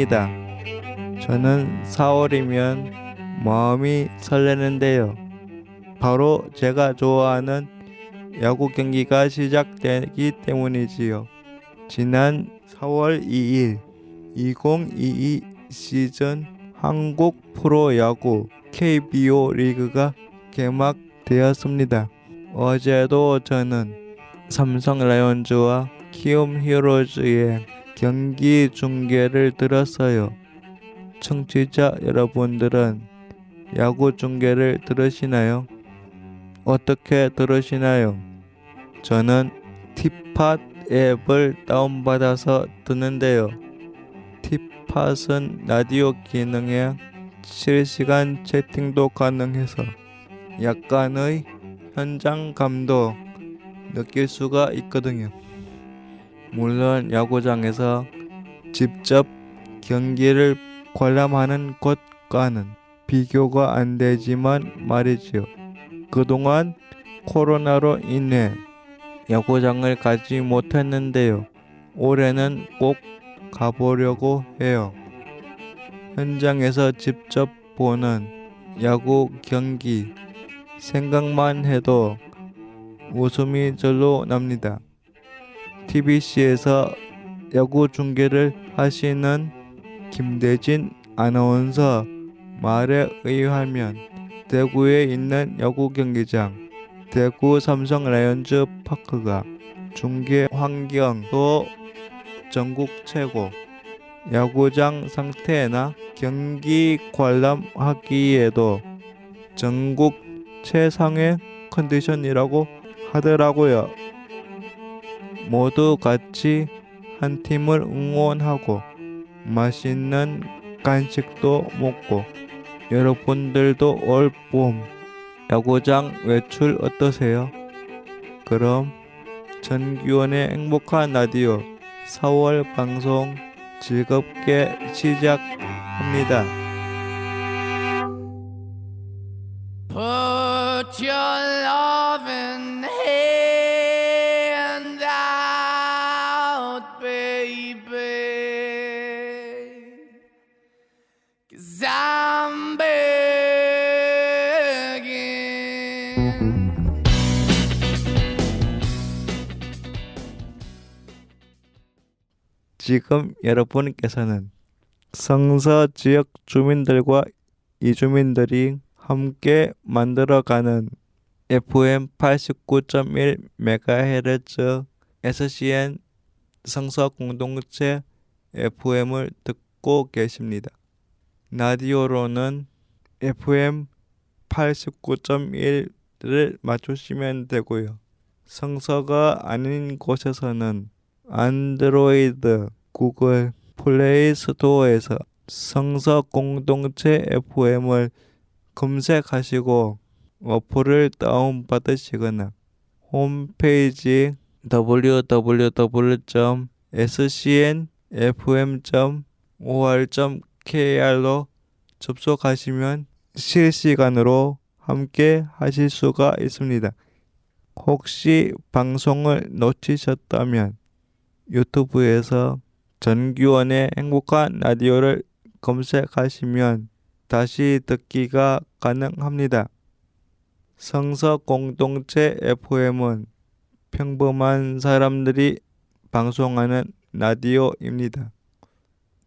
4월입니다. 저는 4월이면 마음이 설레는데요. 바로 제가 좋아하는 야구 경기가 시작되기 때문이지요. 지난 4월 2일 2022 시즌 한국 프로야구 KBO 리그가 개막되었습니다. 어제도 저는 삼성 라이온즈와 키움 히어로즈의 경기 중계를 들었어요. 청취자 여러분들은 야구 중계를 들으시나요? 어떻게 들으시나요? 저는 티팟 앱을 다운받아서 듣는데요. 티팟은 라디오 기능에 실시간 채팅도 가능해서 약간의 현장감도 느낄 수가 있거든요. 물론 야구장에서 직접 경기를 관람하는 것과는 비교가 안 되지만 말이지요. 그동안 코로나로 인해 야구장을 가지 못했는데요. 올해는 꼭 가보려고 해요. 현장에서 직접 보는 야구 경기 생각만 해도 웃음이 절로 납니다. TBC에서 야구 중계를 하시는 김대진 아나운서 말에 의하면 대구에 있는 야구 경기장 대구 삼성 라이온즈 파크가 중계 환경도 전국 최고, 야구장 상태나 경기 관람하기에도 전국 최상의 컨디션이라고 하더라고요. 모두 같이 한 팀을 응원하고 맛있는 간식도 먹고 여러분들도 올 봄 야구장 외출 어떠세요? 그럼 전규원의 행복한 라디오 4월 방송 즐겁게 시작합니다. Put your loving hand out, baby, 'cause I'm begging. 지금 여러분께서는 성서 지역 주민들과 이주민들이 함께 만들어가는 FM 89.1MHz SCN 성서 공동체 FM을 듣고 계십니다. 라디오로는 FM 89.1를 맞추시면 되고요. 성서가 아닌 곳에서는 안드로이드, 구글 플레이 스토어에서 성서 공동체 FM을 검색하시고 어플을 다운받으시거나 홈페이지 www.scnfm.or.kr로 접속하시면 실시간으로 함께 하실 수가 있습니다. 혹시 방송을 놓치셨다면 유튜브에서 전규원의 행복한 라디오를 검색하시면 다시 듣기가 가능합니다. 성서 공동체 FM은 평범한 사람들이 방송하는 라디오입니다.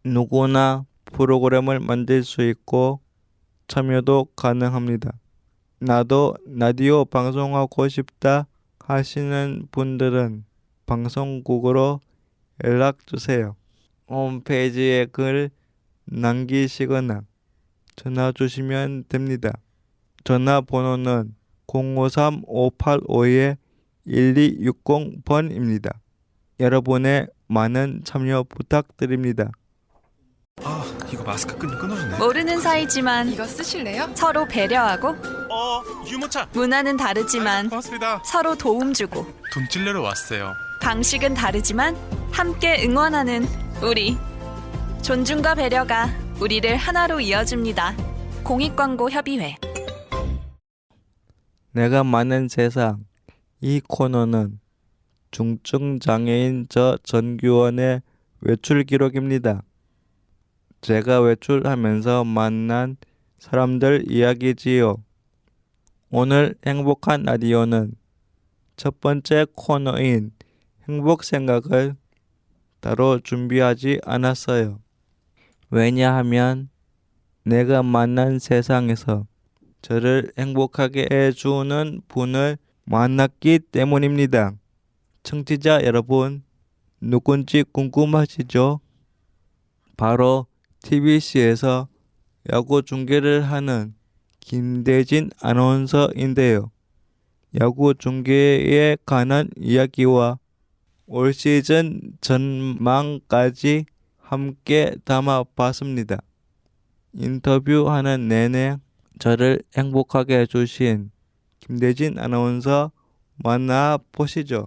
누구나 프로그램을 만들 수 있고 참여도 가능합니다. 나도 라디오 방송하고 싶다 하시는 분들은 방송국으로 연락주세요. 홈페이지에 글 남기시거나 전화 주시면 됩니다. 전화번호는 053-585-1260번입니다. 여러분의 많은 참여 부탁드립니다. 이거 마스크 끈이 끊어지네. 모르는 사이지만 이거 쓰실래요? 서로 배려하고 유모차. 문화는 다르지만 고맙습니다. 서로 도움 주고 돈 찔러러 왔어요. 방식은 다르지만 함께 응원하는 우리. 존중과 배려가 우리를 하나로 이어줍니다. 공익광고협의회. 내가 많은 세상. 이 코너는 중증장애인 저 전규원의 외출 기록입니다. 제가 외출하면서 만난 사람들 이야기지요. 오늘 행복한 라디오는 첫 번째 코너인 행복 생각을 따로 준비하지 않았어요. 왜냐하면 내가 만난 세상에서 저를 행복하게 해주는 분을 만났기 때문입니다. 청취자 여러분, 누군지 궁금하시죠? 바로 TBC에서 야구 중계를 하는 김대진 아나운서인데요. 야구 중계에 관한 이야기와 올 시즌 전망까지 함께 담아봤습니다. 인터뷰하는 내내 저를 행복하게 해주신 김대진 아나운서 만나보시죠.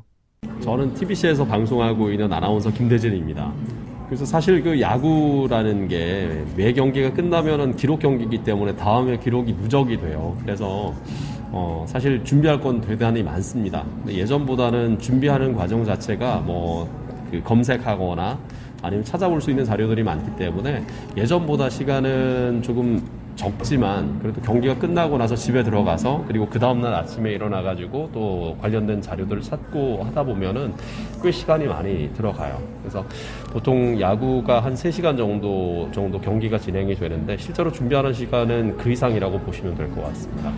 저는 TBC에서 방송하고 있는 아나운서 김대진입니다. 그래서 사실 그 야구라는 게 매 경기가 끝나면은 기록 경기이기 때문에 다음에 기록이 누적이 돼요. 그래서 사실 준비할 건 대단히 많습니다. 근데 예전보다는 준비하는 과정 자체가 그 검색하거나 아니면 찾아볼 수 있는 자료들이 많기 때문에 예전보다 시간은 조금 적지만 그래도 경기가 끝나고 나서 집에 들어가서 그리고 그 다음날 아침에 일어나가지고 또 관련된 자료들을 찾고 하다 보면은 꽤 시간이 많이 들어가요. 그래서 보통 야구가 한 3시간 정도 경기가 진행이 되는데 실제로 준비하는 시간은 그 이상이라고 보시면 될 것 같습니다.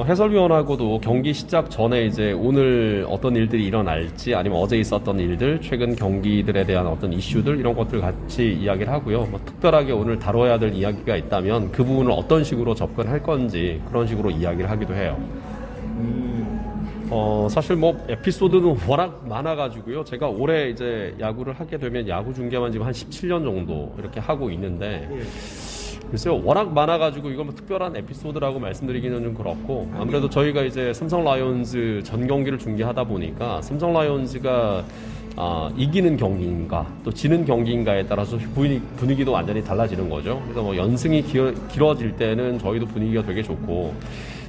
해설위원하고도 경기 시작 전에 이제 오늘 어떤 일들이 일어날지 아니면 어제 있었던 일들, 최근 경기들에 대한 어떤 이슈들 이런 것들 같이 이야기를 하고요. 특별하게 오늘 다뤄야 될 이야기가 있다면 그 부분을 어떤 식으로 접근할 건지 그런 식으로 이야기를 하기도 해요. 사실 에피소드는 워낙 많아가지고요. 제가 올해 이제 야구를 하게 되면 야구 중계만 지금 한 17년 정도 이렇게 하고 있는데 글쎄요, 워낙 많아가지고 이건 특별한 에피소드라고 말씀드리기는 좀 그렇고 아무래도 저희가 이제 삼성 라이온즈 전 경기를 중계하다 보니까 삼성 라이온즈가 이기는 경기인가 또 지는 경기인가에 따라서 분위기도 완전히 달라지는 거죠. 그래서 연승이 길어질 때는 저희도 분위기가 되게 좋고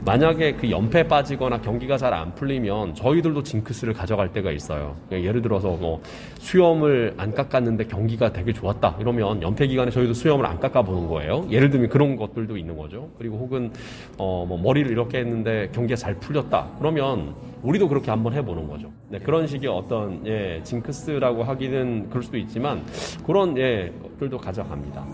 만약에 그 연패에 빠지거나 경기가 잘 안 풀리면 저희들도 징크스를 가져갈 때가 있어요. 예를 들어서 수염을 안 깎았는데 경기가 되게 좋았다 이러면 연패 기간에 저희도 수염을 안 깎아보는 거예요. 예를 들면 그런 것들도 있는 거죠. 그리고 혹은 머리를 이렇게 했는데 경기가 잘 풀렸다 그러면 우리도 그렇게 한번 해보는 거죠. 네, 그런 식의 어떤 징크스라고 하기는 그럴 수도 있지만 그런 것들도 가져갑니다.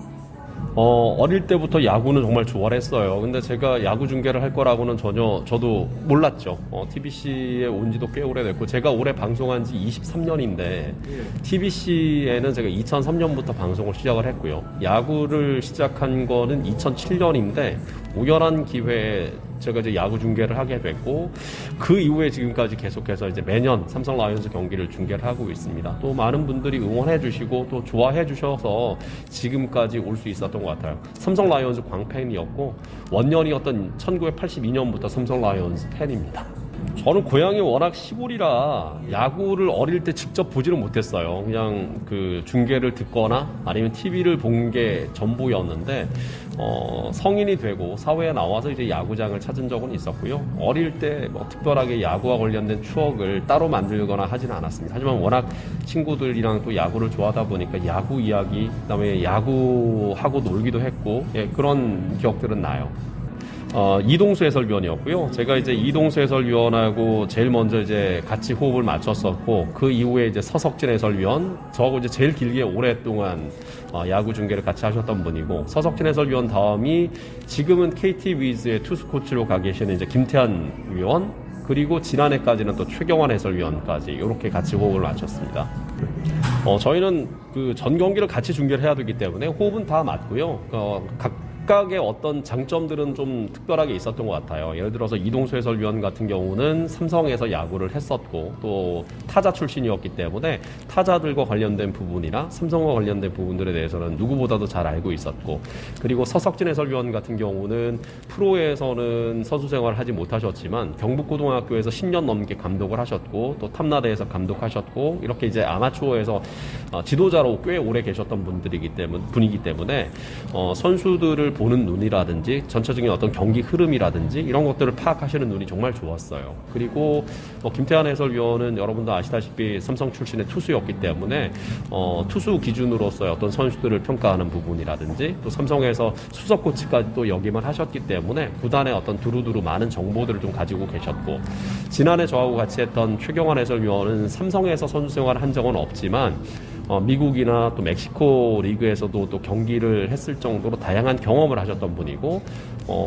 어릴 때부터 야구는 정말 좋아했어요. 근데 제가 야구 중계를 할 거라고는 전혀 저도 몰랐죠. TBC에 온 지도 꽤 오래됐고 제가 올해 방송한 지 23년인데 TBC에는 제가 2003년부터 방송을 시작을 했고요. 야구를 시작한 거는 2007년인데 우연한 기회에 제가 이제 야구 중계를 하게 됐고 그 이후에 지금까지 계속해서 이제 매년 삼성 라이온즈 경기를 중계를 하고 있습니다. 또 많은 분들이 응원해 주시고 또 좋아해 주셔서 지금까지 올 수 있었던 것 같아요. 삼성 라이온즈 광팬이었고 원년이었던 1982년부터 삼성 라이온즈 팬입니다. 저는 고향이 워낙 시골이라 야구를 어릴 때 직접 보지는 못했어요. 그냥 그 중계를 듣거나 아니면 TV를 본 게 전부였는데 성인이 되고 사회에 나와서 이제 야구장을 찾은 적은 있었고요. 어릴 때 특별하게 야구와 관련된 추억을 따로 만들거나 하지는 않았습니다. 하지만 워낙 친구들이랑 또 야구를 좋아하다 보니까 야구 이야기, 그다음에 야구하고 놀기도 했고 그런 기억들은 나요. 이동수 해설위원이었고요. 제가 이제 이동수 해설위원하고 제일 먼저 이제 같이 호흡을 맞췄었고 그 이후에 이제 서석진 해설위원, 저하고 이제 제일 길게 오랫동안 야구 중계를 같이 하셨던 분이고 서석진 해설위원 다음이 지금은 KT 위즈의 투수 코치로 가 계시는 이제 김태한 위원, 그리고 지난해까지는 또 최경환 해설위원까지 이렇게 같이 호흡을 맞췄습니다. 저희는 그 전 경기를 같이 중계를 해야 되기 때문에 호흡은 다 맞고요. 각각의 어떤 장점들은 좀 특별하게 있었던 것 같아요. 예를 들어서 이동수 해설위원 같은 경우는 삼성에서 야구를 했었고 또 타자 출신이었기 때문에 타자들과 관련된 부분이나 삼성과 관련된 부분들에 대해서는 누구보다도 잘 알고 있었고, 그리고 서석진 해설위원 같은 경우는 프로에서는 선수 생활을 하지 못하셨지만 경북고등학교에서 10년 넘게 감독을 하셨고 또 탐나대에서 감독하셨고 이렇게 이제 아마추어에서 지도자로 꽤 오래 계셨던 분이기 때문에 선수들을 보는 눈이라든지 전체적인 어떤 경기 흐름이라든지 이런 것들을 파악하시는 눈이 정말 좋았어요. 그리고 김태환 해설위원은 여러분도 아시다시피 삼성 출신의 투수였기 때문에 투수 기준으로서의 어떤 선수들을 평가하는 부분이라든지 또 삼성에서 수석 코치까지 또 역임을 하셨기 때문에 구단의 어떤 두루두루 많은 정보들을 좀 가지고 계셨고, 지난해 저하고 같이 했던 최경환 해설위원은 삼성에서 선수 생활을 한 적은 없지만 미국이나 또 멕시코 리그에서도 또 경기를 했을 정도로 다양한 경험을 하셨던 분이고,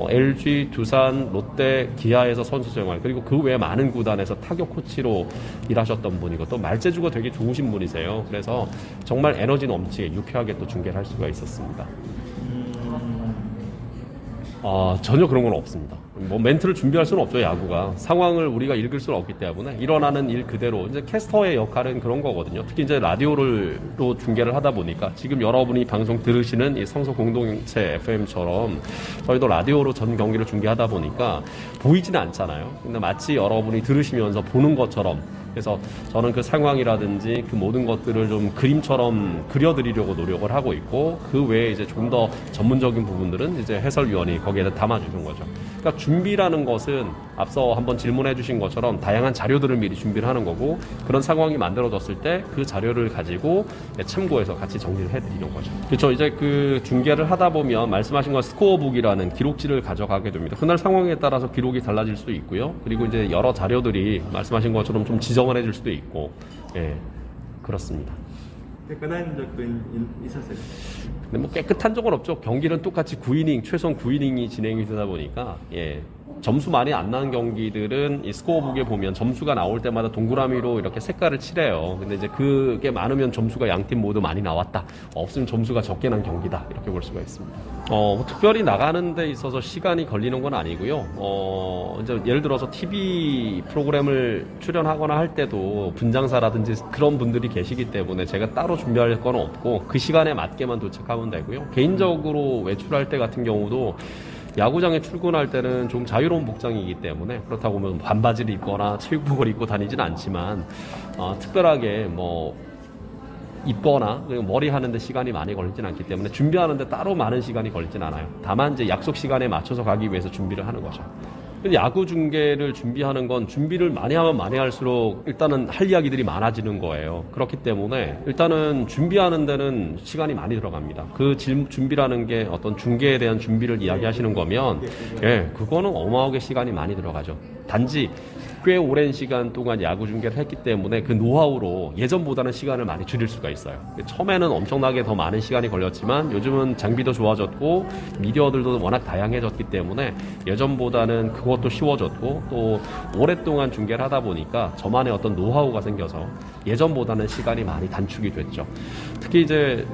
LG, 두산, 롯데, 기아에서 선수 생활, 그리고 그 외에 많은 구단에서 타격 코치로 일하셨던 분이고, 또 말재주가 되게 좋으신 분이세요. 그래서 정말 에너지 넘치게 유쾌하게 또 중계를 할 수가 있었습니다. 전혀 그런 건 없습니다. 뭐 멘트를 준비할 수는 없죠. 야구가 상황을 우리가 읽을 수는 없기 때문에 일어나는 일 그대로, 이제 캐스터의 역할은 그런 거거든요. 특히 이제 라디오로 중계를 하다 보니까 지금 여러분이 방송 들으시는 이 성서 공동체 FM처럼 저희도 라디오로 전 경기를 중계하다 보니까 보이지는 않잖아요. 근데 마치 여러분이 들으시면서 보는 것처럼, 그래서 저는 그 상황이라든지 그 모든 것들을 좀 그림처럼 그려드리려고 노력을 하고 있고, 그 외에 이제 좀 더 전문적인 부분들은 이제 해설위원이 거기에다 담아주는 거죠. 그러니까 준비라는 것은 앞서 한번 질문해 주신 것처럼 다양한 자료들을 미리 준비를 하는 거고, 그런 상황이 만들어졌을 때 그 자료를 가지고 참고해서 같이 정리를 해드리는 거죠. 그렇죠. 이제 그 중계를 하다 보면 말씀하신 건 스코어북이라는 기록지를 가져가게 됩니다. 그날 상황에 따라서 기록이 달라질 수도 있고요. 그리고 이제 여러 자료들이 말씀하신 것처럼 좀 지정을 해줄 수도 있고, 예, 그렇습니다. 깨끗한 적도 있었어요. 근데 뭐 깨끗한 적은 없죠. 경기는 똑같이 9이닝, 최소 9이닝이 진행이 되다 보니까, 예, 점수 많이 안 나는 경기들은 이 스코어북에 보면 점수가 나올 때마다 동그라미로 이렇게 색깔을 칠해요. 근데 이제 그게 많으면 점수가 양팀 모두 많이 나왔다, 없으면 점수가 적게 난 경기다, 이렇게 볼 수가 있습니다. 특별히 나가는 데 있어서 시간이 걸리는 건 아니고요. 이제 예를 들어서 TV 프로그램을 출연하거나 할 때도 분장사라든지 그런 분들이 계시기 때문에 제가 따로 준비할 건 없고 그 시간에 맞게만 도착하면 되고요. 개인적으로 외출할 때 같은 경우도 야구장에 출근할 때는 좀 자유로운 복장이기 때문에, 그렇다고 하면 반바지를 입거나 체육복을 입고 다니지는 않지만 특별하게 뭐 입거나 머리 하는데 시간이 많이 걸리진 않기 때문에 준비하는데 따로 많은 시간이 걸리진 않아요. 다만 이제 약속 시간에 맞춰서 가기 위해서 준비를 하는 거죠. 야구 중계를 준비하는 건 준비를 많이 하면 많이 할수록 일단은 할 이야기들이 많아지는 거예요. 그렇기 때문에 일단은 준비하는 데는 시간이 많이 들어갑니다. 그 준비라는 게 어떤 중계에 대한 준비를 이야기하시는 거면, 예, 그거는 어마어마하게 시간이 많이 들어가죠. 단지 꽤 오랜 시간 동안 야구 중계를 했기 때문에 그 노하우로 예전보다는 시간을 많이 줄일 수가 있어요. 처음에는 엄청나게 더 많은 시간이 걸렸지만 요즘은 장비도 좋아졌고 미디어들도 워낙 다양해졌기 때문에 예전보다는 그것도 쉬워졌고, 또 오랫동안 중계를 하다 보니까 저만의 어떤 노하우가 생겨서 예전보다는 시간이 많이 단축이 됐죠. 특히 이제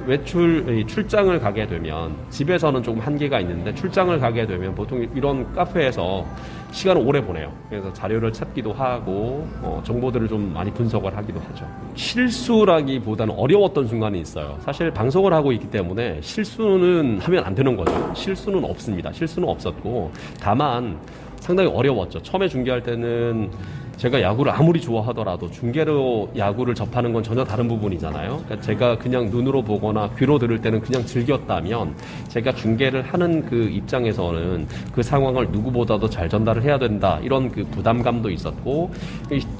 출장을 가게 되면 집에서는 조금 한계가 있는데 출장을 가게 되면 보통 이런 카페에서 시간을 오래 보내요. 그래서 자료를 찾기도 하고 정보들을 좀 많이 분석을 하기도 하죠. 실수라기보다는 어려웠던 순간이 있어요. 사실 방송을 하고 있기 때문에 실수는 하면 안 되는 거죠. 실수는 없습니다. 실수는 없었고, 다만 상당히 어려웠죠. 처음에 중계할 때는 제가 야구를 아무리 좋아하더라도 중계로 야구를 접하는 건 전혀 다른 부분이잖아요. 그러니까 제가 그냥 눈으로 보거나 귀로 들을 때는 그냥 즐겼다면, 제가 중계를 하는 그 입장에서는 그 상황을 누구보다도 잘 전달을 해야 된다, 이런 그 부담감도 있었고,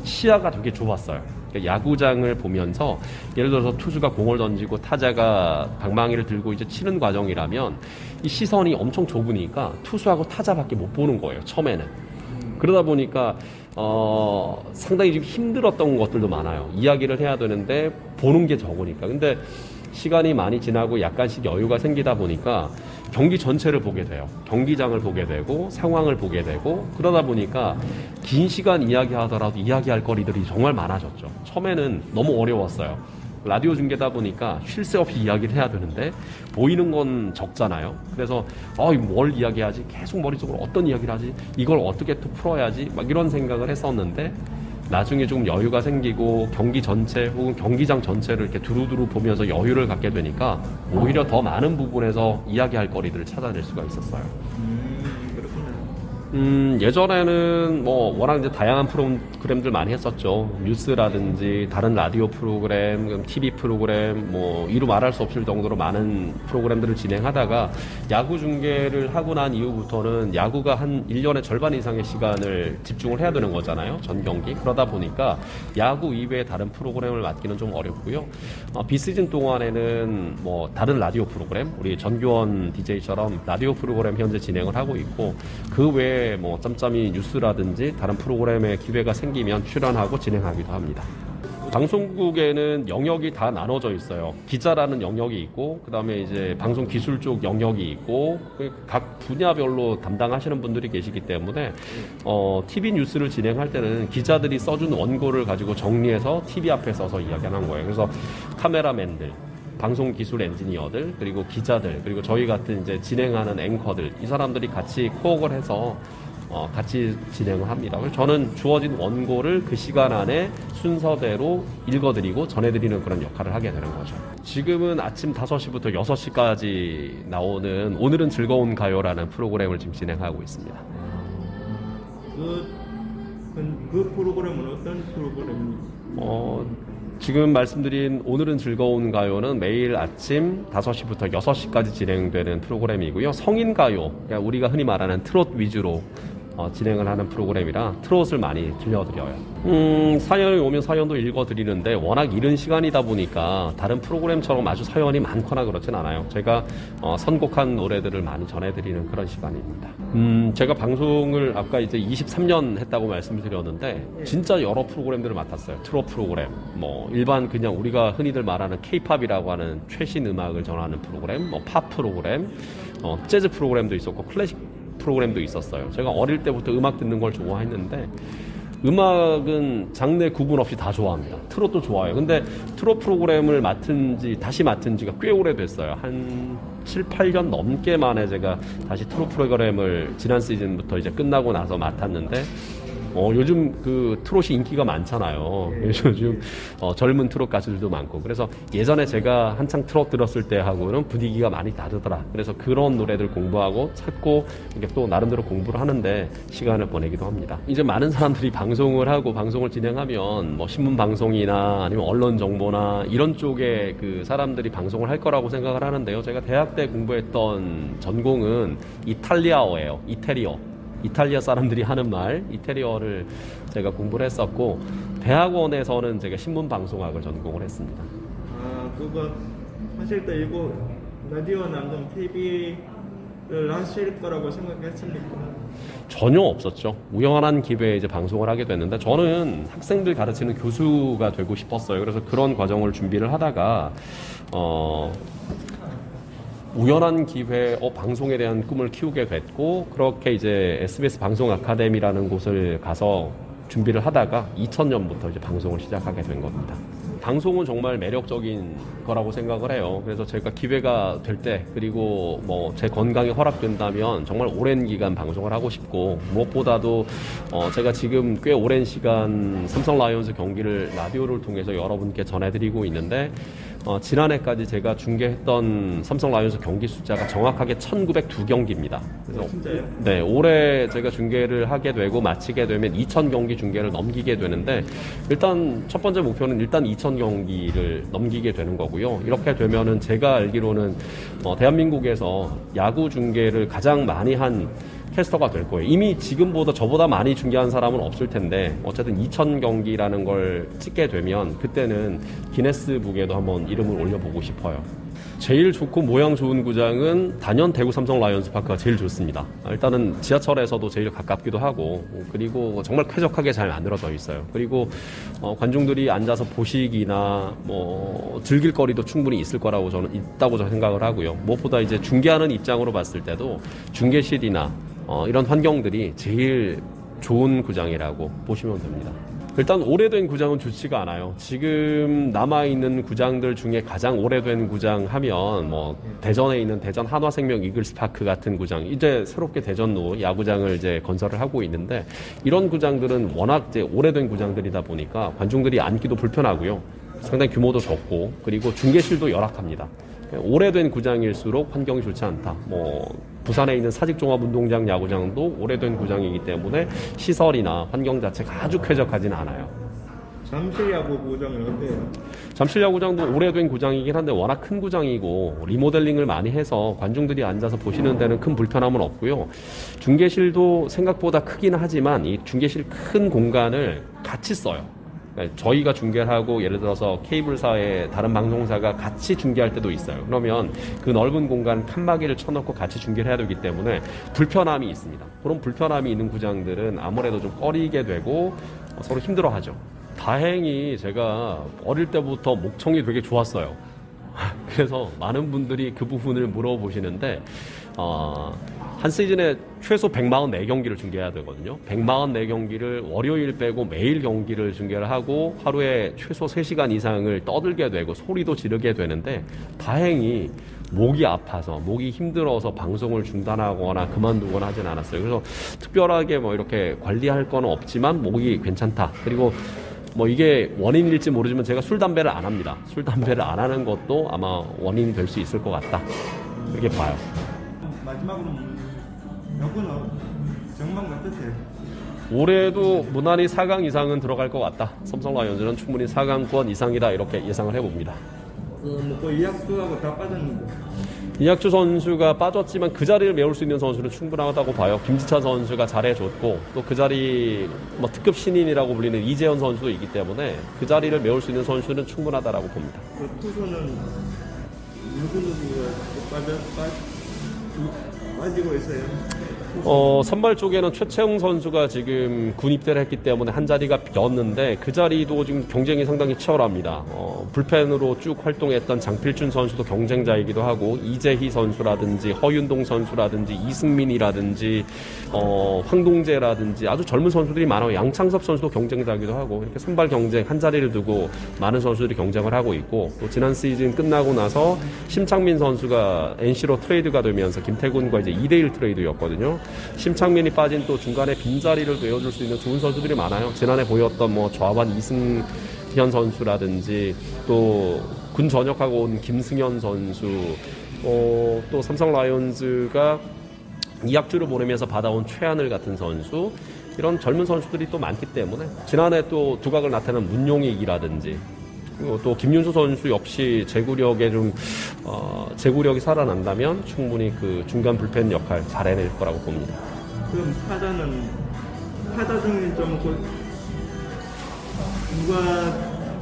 시야가 되게 좁았어요. 그러니까 야구장을 보면서 예를 들어서 투수가 공을 던지고 타자가 방망이를 들고 이제 치는 과정이라면 이 시선이 엄청 좁으니까 투수하고 타자밖에 못 보는 거예요, 처음에는. 그러다 보니까 상당히 좀 힘들었던 것들도 많아요. 이야기를 해야 되는데 보는 게 적으니까. 근데 시간이 많이 지나고 약간씩 여유가 생기다 보니까 경기 전체를 보게 돼요. 경기장을 보게 되고 상황을 보게 되고, 그러다 보니까 긴 시간 이야기하더라도 이야기할 거리들이 정말 많아졌죠. 처음에는 너무 어려웠어요. 라디오 중계다 보니까 쉴 새 없이 이야기를 해야 되는데 보이는 건 적잖아요. 그래서 뭘 이야기하지? 계속 머릿속으로 어떤 이야기를 하지? 이걸 어떻게 또 풀어야지? 막 이런 생각을 했었는데, 나중에 좀 여유가 생기고 경기 전체 혹은 경기장 전체를 이렇게 두루두루 보면서 여유를 갖게 되니까 오히려 더 많은 부분에서 이야기할 거리들을 찾아낼 수가 있었어요. 그렇구나. 예전에는 뭐 워낙 이제 다양한 프로그램들 많이 했었죠. 뉴스라든지 다른 라디오 프로그램, TV 프로그램, 뭐 이루 말할 수 없을 정도로 많은 프로그램들을 진행하다가 야구 중계를 하고 난 이후부터는 야구가 한 1년의 절반 이상의 시간을 집중을 해야 되는 거잖아요. 전 경기. 그러다 보니까 야구 이외의 다른 프로그램을 맡기는 좀 어렵고요. 비시즌 동안에는 뭐 다른 라디오 프로그램, 우리 전규원 DJ처럼 라디오 프로그램 현재 진행을 하고 있고, 그 외에 뭐 짬짬이 뉴스라든지 다른 프로그램에 기회가 생기면 출연하고 진행하기도 합니다. 방송국에는 영역이 다 나눠져 있어요. 기자라는 영역이 있고, 그 다음에 이제 방송 기술 쪽 영역이 있고, 각 분야별로 담당하시는 분들이 계시기 때문에 TV 뉴스를 진행할 때는 기자들이 써준 원고를 가지고 정리해서 TV 앞에 써서 이야기하는 거예요. 그래서 카메라맨들, 방송 기술 엔지니어들, 그리고 기자들, 그리고 저희 같은 이제 진행하는 앵커들, 이 사람들이 같이 코업을 해서 같이 진행을 합니다. 그래서 저는 주어진 원고를 그 시간 안에 순서대로 읽어드리고 전해드리는 그런 역할을 하게 되는 거죠. 지금은 아침 5시부터 6시까지 나오는 오늘은 즐거운 가요라는 프로그램을 지금 진행하고 있습니다. 그 프로그램은 어떤 프로그램입니까? 지금 말씀드린 오늘은 즐거운 가요는 매일 아침 5시부터 6시까지 진행되는 프로그램이고요. 성인 가요, 그러니까 우리가 흔히 말하는 트롯 위주로 진행을 하는 프로그램이라 트롯을 많이 들려드려요. 사연이 오면 사연도 읽어드리는데 워낙 이른 시간이다 보니까 다른 프로그램처럼 아주 사연이 많거나 그렇진 않아요. 제가 선곡한 노래들을 많이 전해드리는 그런 시간입니다. 제가 방송을 아까 이제 23년 했다고 말씀을 드렸는데 진짜 여러 프로그램들을 맡았어요. 트롯 프로그램, 뭐 일반 그냥 우리가 흔히들 말하는 K-팝이라고 하는 최신 음악을 전하는 프로그램, 뭐 팝 프로그램, 재즈 프로그램도 있었고 클래식 프로그램도 있었어요. 제가 어릴 때부터 음악 듣는 걸 좋아했는데 음악은 장르 구분 없이 다 좋아합니다. 트롯도 좋아해요. 근데 트롯 프로그램을 다시 맡은 지가 꽤 오래됐어요. 한 7, 8년 넘게 만에 제가 다시 트롯 프로그램을 지난 시즌부터 이제 끝나고 나서 맡았는데 요즘 그 트롯이 인기가 많잖아요. 요즘 젊은 트롯 가수들도 많고, 그래서 예전에 제가 한창 트롯 들었을 때 하고는 분위기가 많이 다르더라. 그래서 그런 노래들 공부하고 찾고 이게 또 나름대로 공부를 하는데 시간을 보내기도 합니다. 이제 많은 사람들이 방송을 하고 방송을 진행하면 뭐 신문 방송이나 아니면 언론 정보나 이런 쪽에 그 사람들이 방송을 할 거라고 생각을 하는데요. 제가 대학 때 공부했던 전공은 이탈리아어예요. 이탈리아 사람들이 하는 말, 이태리어를 제가 공부를 했었고, 대학원에서는 제가 신문방송학을 전공을 했습니다. 그거 하실 때 이거 라디오나 TV를 하실 거라고 생각했습니까? 전혀 없었죠. 우연한 기회에 이제 방송을 하게 됐는데, 저는 학생들 가르치는 교수가 되고 싶었어요. 그래서 그런 과정을 준비를 하다가, 우연한 기회에 방송에 대한 꿈을 키우게 됐고, 그렇게 이제 SBS 방송 아카데미라는 곳을 가서 준비를 하다가 2000년부터 이제 방송을 시작하게 된 겁니다. 방송은 정말 매력적인 거라고 생각을 해요. 그래서 제가 기회가 될 때, 그리고 뭐 제 건강이 허락된다면 정말 오랜 기간 방송을 하고 싶고, 무엇보다도 제가 지금 꽤 오랜 시간 삼성 라이온즈 경기를 라디오를 통해서 여러분께 전해드리고 있는데, 지난해까지 제가 중계했던 삼성 라이온즈 경기 숫자가 정확하게 1902경기입니다. 그래서 진짜요? 네, 올해 제가 중계를 하게 되고 마치게 되면 2000경기 중계를 넘기게 되는데, 일단 첫 번째 목표는 일단 2000경기를 넘기게 되는 거고요. 이렇게 되면은 제가 알기로는 대한민국에서 야구 중계를 가장 많이 한 캐스터가 될 거예요. 이미 지금보다 저보다 많이 중계한 사람은 없을 텐데, 어쨌든 2000경기라는 걸 찍게 되면 그때는 기네스북에도 한번 이름을 올려보고 싶어요. 제일 좋고 모양 좋은 구장은 단연 대구 삼성 라이온즈 파크가 제일 좋습니다. 일단은 지하철에서도 제일 가깝기도 하고, 그리고 정말 쾌적하게 잘 만들어져 있어요. 그리고 관중들이 앉아서 보시기나 뭐 즐길 거리도 충분히 있을 거라고 저는 있다고 생각을 하고요. 무엇보다 이제 중계하는 입장으로 봤을 때도 중계실이나 이런 환경들이 제일 좋은 구장이라고 보시면 됩니다. 일단 오래된 구장은 좋지가 않아요. 지금 남아있는 구장들 중에 가장 오래된 구장 하면 뭐 대전에 있는 대전 한화생명 이글스파크 같은 구장, 이제 새롭게 대전로 야구장을 이제 건설을 하고 있는데, 이런 구장들은 워낙 이제 오래된 구장들이다 보니까 관중들이 앉기도 불편하고요. 상당히 규모도 적고, 그리고 중계실도 열악합니다. 오래된 구장일수록 환경이 좋지 않다. 뭐 부산에 있는 사직종합운동장 야구장도 오래된 구장이기 때문에 시설이나 환경 자체가 아주 쾌적하지는 않아요. 잠실야구 구장은 어때요? 잠실야구장도 오래된 구장이긴 한데 워낙 큰 구장이고 리모델링을 많이 해서 관중들이 앉아서 보시는 데는 큰 불편함은 없고요. 중계실도 생각보다 크긴 하지만 이 중계실 큰 공간을 같이 써요. 그러니까 저희가 중계를 하고 예를 들어서 케이블사의 다른 방송사가 같이 중계할 때도 있어요. 그러면 그 넓은 공간 칸막이를 쳐놓고 같이 중계를 해야 되기 때문에 불편함이 있습니다. 그런 불편함이 있는 구장들은 아무래도 좀 꺼리게 되고 서로 힘들어하죠. 다행히 제가 어릴 때부터 목청이 되게 좋았어요. 그래서 많은 분들이 그 부분을 물어보시는데 한 시즌에 최소 144경기를 중계해야 되거든요. 144경기를 월요일 빼고 매일 경기를 중계를 하고 하루에 최소 3시간 이상을 떠들게 되고 소리도 지르게 되는데 다행히 목이 아파서 목이 힘들어서 방송을 중단하거나 그만두거나 하진 않았어요. 그래서 특별하게 뭐 이렇게 관리할 건 없지만 목이 괜찮다. 그리고 뭐 이게 원인일지 모르지만 제가 술, 담배를 안 합니다. 술, 담배를 안 하는 것도 아마 원인이 될 수 있을 것 같다. 그렇게 봐요. 마지막으로 야구는 전망 어떠세요? 올해도 무난히 4강 이상은 들어갈 것 같다. 삼성 라이온즈는 충분히 4강권 이상이다. 이렇게 예상을 해봅니다. 또 이학수하고 다 빠졌는데. 이학주 선수가 빠졌지만 그 자리를 메울 수 있는 선수는 충분하다고 봐요. 김지찬 선수가 잘해줬고 또 그 자리 뭐 특급 신인이라고 불리는 이재현 선수도 있기 때문에 그 자리를 메울 수 있는 선수는 충분하다라고 봅니다. 그 투수는 누구누구가 빠지고 있어요? 선발 쪽에는 최채웅 선수가 지금 군 입대를 했기 때문에 한 자리가 비었는데 그 자리도 지금 경쟁이 상당히 치열합니다. 불펜으로 쭉 활동했던 장필준 선수도 경쟁자이기도 하고 이재희 선수라든지 허윤동 선수라든지 이승민이라든지 황동재라든지 아주 젊은 선수들이 많아요. 양창섭 선수도 경쟁자이기도 하고 이렇게 선발 경쟁 한 자리를 두고 많은 선수들이 경쟁을 하고 있고 또 지난 시즌 끝나고 나서 심창민 선수가 NC로 트레이드가 되면서 김태군과 이제 2대1 트레이드였거든요. 심창민이 빠진 또 중간에 빈자리를 메워줄 수 있는 좋은 선수들이 많아요. 지난해 보였던 뭐 좌완 이승현 선수라든지 또 군 전역하고 온 김승현 선수 또 삼성 라이온즈가 이학주를 보내면서 받아온 최하늘 같은 선수 이런 젊은 선수들이 또 많기 때문에 지난해 또 두각을 나타낸 문용익이라든지 그리고 또 김윤수 선수 역시 제구력에 좀 제구력이 살아난다면 충분히 그 중간 불펜 역할 잘 해낼 거라고 봅니다. 그럼 타자 중에 좀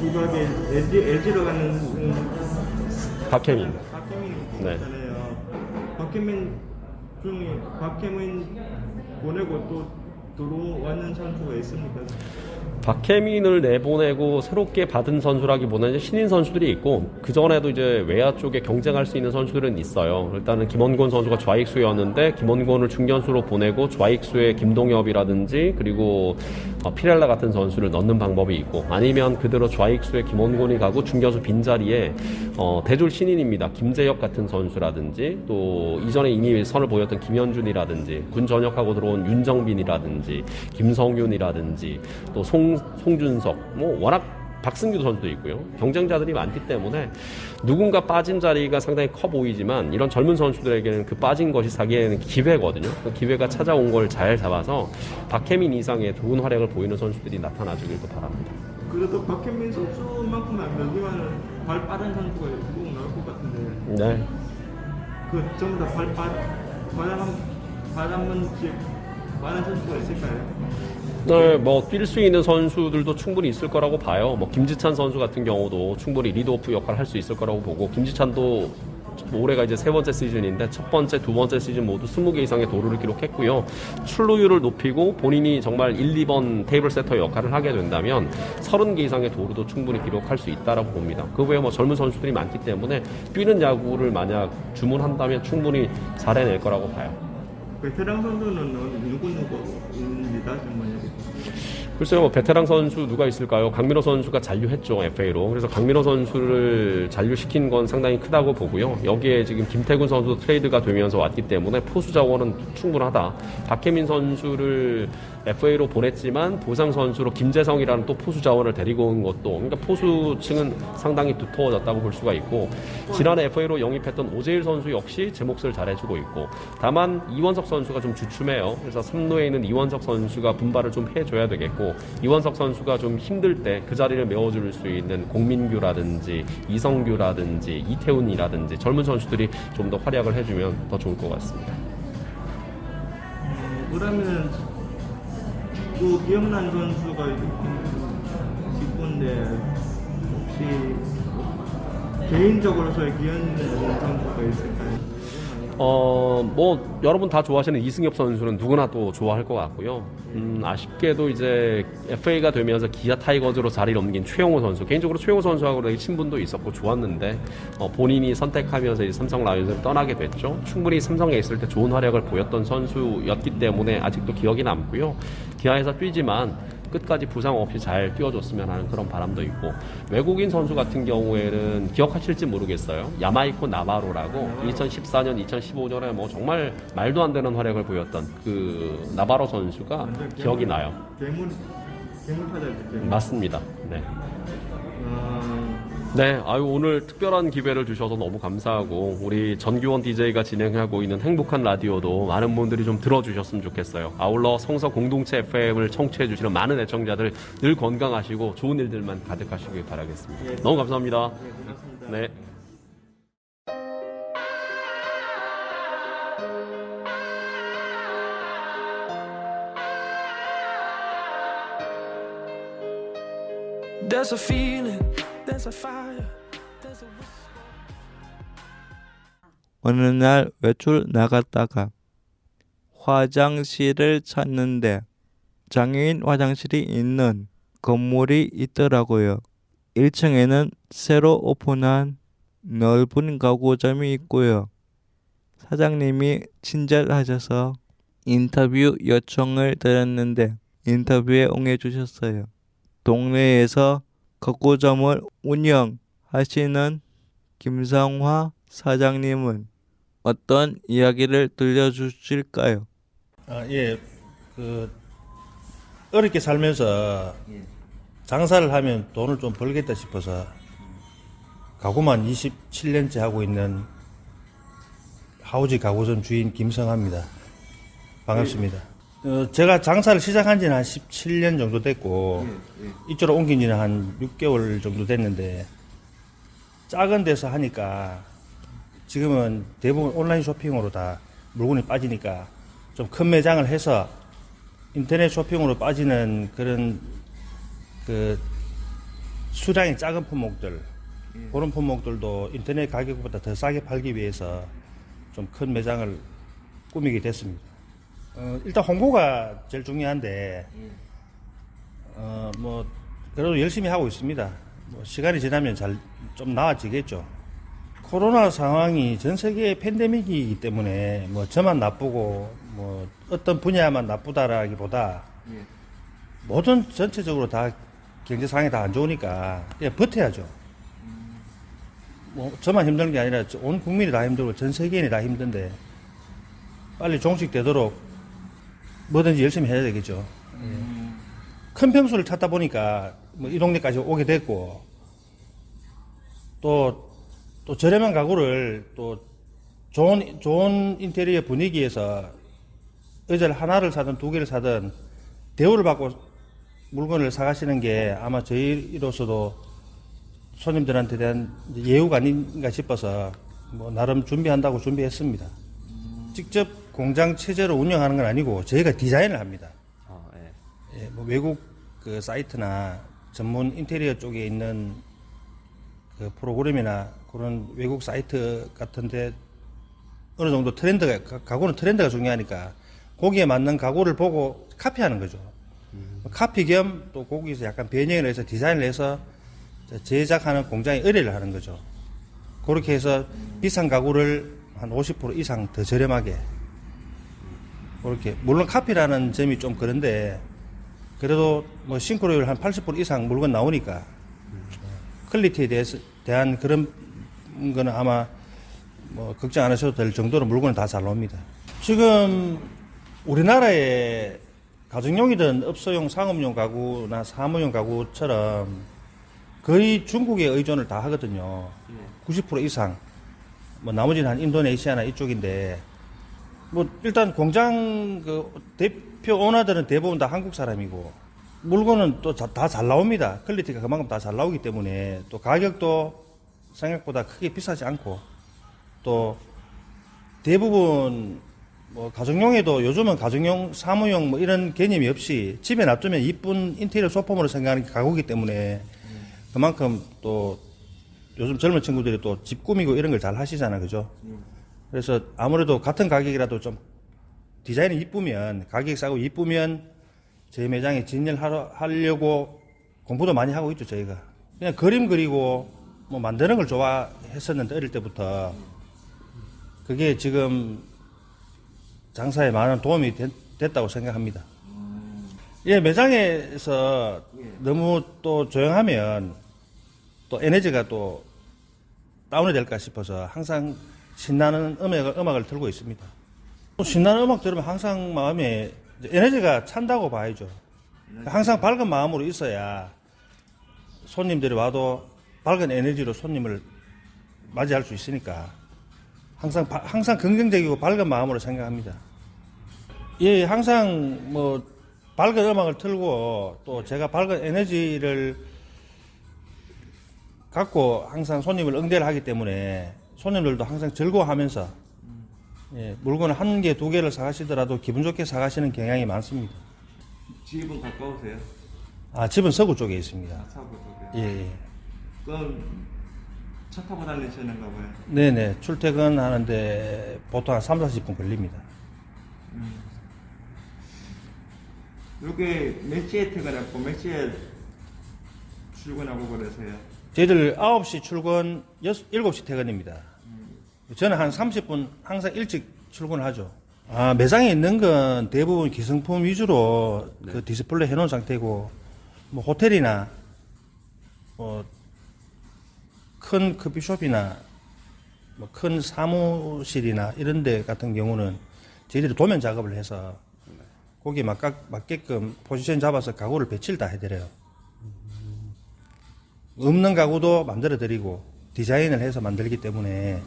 누가게 LG로 가는 박혜민. 박혜민 네. 있잖아요. 박혜민 보내고 또 들어왔는 선수가 있습니까? 박혜민을 내보내고 새롭게 받은 선수라기보다는 신인 선수들이 있고 그 전에도 이제 외야 쪽에 경쟁할 수 있는 선수들은 있어요. 일단은 김원권 선수가 좌익수였는데 김원권을 중견수로 보내고 좌익수에 김동엽이라든지 그리고 피렐라 같은 선수를 넣는 방법이 있고 아니면 그대로 좌익수에 김원권이 가고 중견수 빈자리에 대졸 신인입니다. 김재혁 같은 선수라든지 또 이전에 이미 선을 보였던 김현준이라든지 군 전역하고 들어온 윤정빈이라든지 김성윤이라든지 또 송준석 뭐 워낙 박승규 선수도 있고요. 경쟁자들이 많기 때문에 누군가 빠진 자리가 상당히 커 보이지만 이런 젊은 선수들에게는 그 빠진 것이 자기에는 기회거든요. 그 기회가 찾아온 걸 잘 잡아서 박혜민 이상의 좋은 활약을 보이는 선수들이 나타나주길 바랍니다. 그래도 박혜민 선수만큼 안 되지만 발 빠른 선수가 꼭 나올 것 같은데. 네. 그 전부 다 발 한 번씩 빠른 선수가 있을까요? 네, 뭐 뛸 수 있는 선수들도 충분히 있을 거라고 봐요. 뭐 김지찬 선수 같은 경우도 충분히 리드오프 역할을 할 수 있을 거라고 보고 김지찬도 올해가 이제 3번째 시즌인데 첫 번째, 두 번째 시즌 모두 20개 이상의 도루를 기록했고요. 출루율을 높이고 본인이 정말 1, 2번 테이블 세터 역할을 하게 된다면 30개 이상의 도루도 충분히 기록할 수 있다라고 봅니다. 그 외에 뭐 젊은 선수들이 많기 때문에 뛰는 야구를 만약 주문한다면 충분히 잘해낼 거라고 봐요. 베테랑 선수는 누구입니다. 정말 글쎄요, 뭐 베테랑 선수 누가 있을까요? 강민호 선수가 잔류했죠, FA로. 그래서 강민호 선수를 잔류시킨 건 상당히 크다고 보고요. 여기에 지금 김태균 선수도 트레이드가 되면서 왔기 때문에 포수 자원은 충분하다. 박혜민 선수를 FA로 보냈지만 보상 선수로 김재성이라는 또 포수 자원을 데리고 온 것도, 그러니까 포수층은 상당히 두터워졌다고 볼 수가 있고, 지난해 FA로 영입했던 오재일 선수 역시 제 몫을 잘해주고 있고, 다만 이원석 선수가 좀 주춤해요. 그래서 3루에 있는 이원석 선수가 분발을 좀 해줘야 되겠고, 이원석 선수가 좀 힘들 때 그 자리를 메워줄 수 있는 공민규라든지 이성규라든지 이태훈이라든지 젊은 선수들이 좀 더 활약을 해주면 더 좋을 것 같습니다. 그러면 또 기억난 선수가 싶은데 혹시 개인적으로서의 기억나는 선수가 있을까요? 뭐 여러분 다 좋아하시는 이승엽 선수는 누구나 또 좋아할 것 같고요. 아쉽게도 이제 FA가 되면서 기아 타이거즈로 자리를 옮긴 최용호 선수, 개인적으로 최용호 선수하고 되게 친분도 있었고 좋았는데 본인이 선택하면서 이제 삼성 라이온즈를 떠나게 됐죠. 충분히 삼성에 있을 때 좋은 활약을 보였던 선수였기 때문에 아직도 기억이 남고요. 기아에서 뛰지만 끝까지 부상 없이 잘 뛰어줬으면 하는 그런 바람도 있고, 외국인 선수 같은 경우에는 기억하실지 모르겠어요. 야마이코 나바로라고 2014년, 2015년에 뭐 정말 말도 안 되는 활약을 보였던 그 나바로 선수가 기억이 나요. 괴물 타자였죠. 맞습니다. 네. 네, 오늘 특별한 기회를 주셔서 너무 감사하고, 우리 전규원 DJ가 진행하고 있는 행복한 라디오도 많은 분들이 좀 들어주셨으면 좋겠어요. 아울러 성서 공동체 FM을 청취해주시는 많은 애청자들 늘 건강하시고 좋은 일들만 가득하시길 바라겠습니다. 예. 너무 감사합니다. 네, 고맙습니다. 네. There's a feeling, there's a fire, there's a 어느 날 외출 나갔다가 화장실을 찾는데 장애인 화장실이 있는 건물이 있더라고요. 1층에는 새로 오픈한 넓은 가구점이 있고요. 사장님이 친절하셔서 인터뷰 요청을 드렸는데 인터뷰에 응해주셨어요. 동네에서 가구점을 운영하시는 김상화 사장님은 어떤 이야기를 들려주실까요? 예, 어렵게 살면서 장사를 하면 돈을 좀 벌겠다 싶어서 가구만 27년째 하고 있는 하우지 가구점 주인 김성화입니다. 반갑습니다. 제가 장사를 시작한 지는 한 17년 정도 됐고, 이쪽으로 옮긴 지는 한 6개월 정도 됐는데, 작은 데서 하니까 지금은 대부분 온라인 쇼핑으로 다 물건이 빠지니까 좀 큰 매장을 해서 인터넷 쇼핑으로 빠지는 그런 수량이 작은 품목들, 그런 품목들도 인터넷 가격보다 더 싸게 팔기 위해서 좀 큰 매장을 꾸미게 됐습니다. 일단 홍보가 제일 중요한데, 뭐 그래도 열심히 하고 있습니다. 뭐 시간이 지나면 좀 나아지겠죠. 코로나 상황이 전 세계 팬데믹이기 때문에 뭐 저만 나쁘고 뭐 어떤 분야만 나쁘다라기보다 모든 전체적으로 다 경제 상황이 다 안 좋으니까 그냥 버텨야죠. 뭐 저만 힘든 게 아니라 온 국민이 다 힘들고 전 세계인이 다 힘든데 빨리 종식되도록 뭐든지 열심히 해야 되겠죠. 큰 평수를 찾다 보니까 뭐 이 동네까지 오게 됐고, 또 저렴한 가구를 또 좋은 인테리어 분위기에서 의자를 하나를 사든 두 개를 사든 대우를 받고 물건을 사가시는 게 아마 저희로서도 손님들한테 대한 예우가 아닌가 싶어서 뭐 나름 준비한다고 준비했습니다. 직접 공장 체제로 운영하는 건 아니고 저희가 디자인을 합니다. 예, 뭐 외국 그 사이트나 전문 인테리어 쪽에 있는 그 프로그램이나 그런 외국 사이트 같은데 어느 정도 가구는 트렌드가 중요하니까 거기에 맞는 가구를 보고 카피하는 거죠. 카피 겸 또 거기서 약간 변형을 해서 디자인을 해서 제작하는 공장에 의뢰를 하는 거죠. 그렇게 해서 비싼 가구를 한 50% 이상 더 저렴하게. 그렇게. 물론 카피라는 점이 좀 그런데 그래도 뭐 싱크로율 한 80% 이상 물건 나오니까 퀄리티에 대한 그런 거는 아마 뭐 걱정 안 하셔도 될 정도로 물건은 다 잘 나옵니다. 지금 우리나라에 가정용이든 업소용, 상업용 가구나 사무용 가구처럼 거의 중국에 의존을 다 하거든요. 90% 이상. 뭐 나머지는 한 인도네시아나 이쪽인데 뭐 일단 공장 그 대표 오너들은 대부분 다 한국 사람이고 물건은 또 다 잘 나옵니다. 퀄리티가 그만큼 다 잘 나오기 때문에 또 가격도 생각보다 크게 비싸지 않고 또 대부분 뭐 가정용에도 요즘은 가정용, 사무용 뭐 이런 개념이 없이 집에 놔두면 이쁜 인테리어 소품으로 생각하는 게 가구이기 때문에 그만큼 또 요즘 젊은 친구들이 또 집 꾸미고 이런 걸 잘 하시잖아, 그죠? 그래서 아무래도 같은 가격이라도 좀 디자인이 이쁘면, 가격이 싸고 이쁘면 저희 매장에 진열하려고 공부도 많이 하고 있죠, 저희가. 그냥 그림 그리고 뭐 만드는 걸 좋아했었는데, 어릴 때부터. 그게 지금 장사에 많은 도움이 됐다고 생각합니다. 예, 매장에서 너무 또 조용하면 또 에너지가 또 다운이 될까 싶어서 항상 신나는 음악을 틀고 있습니다. 신나는 음악 들으면 항상 마음에 에너지가 찬다고 봐야죠. 항상 밝은 마음으로 있어야 손님들이 와도 밝은 에너지로 손님을 맞이할 수 있으니까 항상 긍정적이고 밝은 마음으로 생각합니다. 예, 항상 뭐 밝은 음악을 틀고 또 제가 밝은 에너지를 갖고 항상 손님을 응대를 하기 때문에 손님들도 항상 즐거워하면서 예, 물건을 한 개, 두 개를 사가시더라도 기분 좋게 사가시는 경향이 많습니다. 집은 가까우세요? 아, 집은 서구 쪽에 있습니다. 서구 쪽에. 예, 예. 그럼 차 타고 다니시는가 봐요. 네네. 출퇴근하는데 보통 한 3, 40분 걸립니다. 이렇게 몇 시에 퇴근하고 몇 시에 출근하고 그러세요? 저희들 9시 출근, 7시 퇴근입니다. 저는 한 30분 항상 일찍 출근을 하죠. 아, 매장에 있는 건 대부분 기성품 위주로 그 디스플레이 해놓은 상태고, 뭐 호텔이나, 큰 커피숍이나, 뭐 큰 사무실이나 이런 데 같은 경우는 저희들이 도면 작업을 해서 거기에 맞게끔 포지션 잡아서 가구를 배치를 다 해드려요. 없는 가구도 만들어드리고 디자인을 해서 만들기 때문에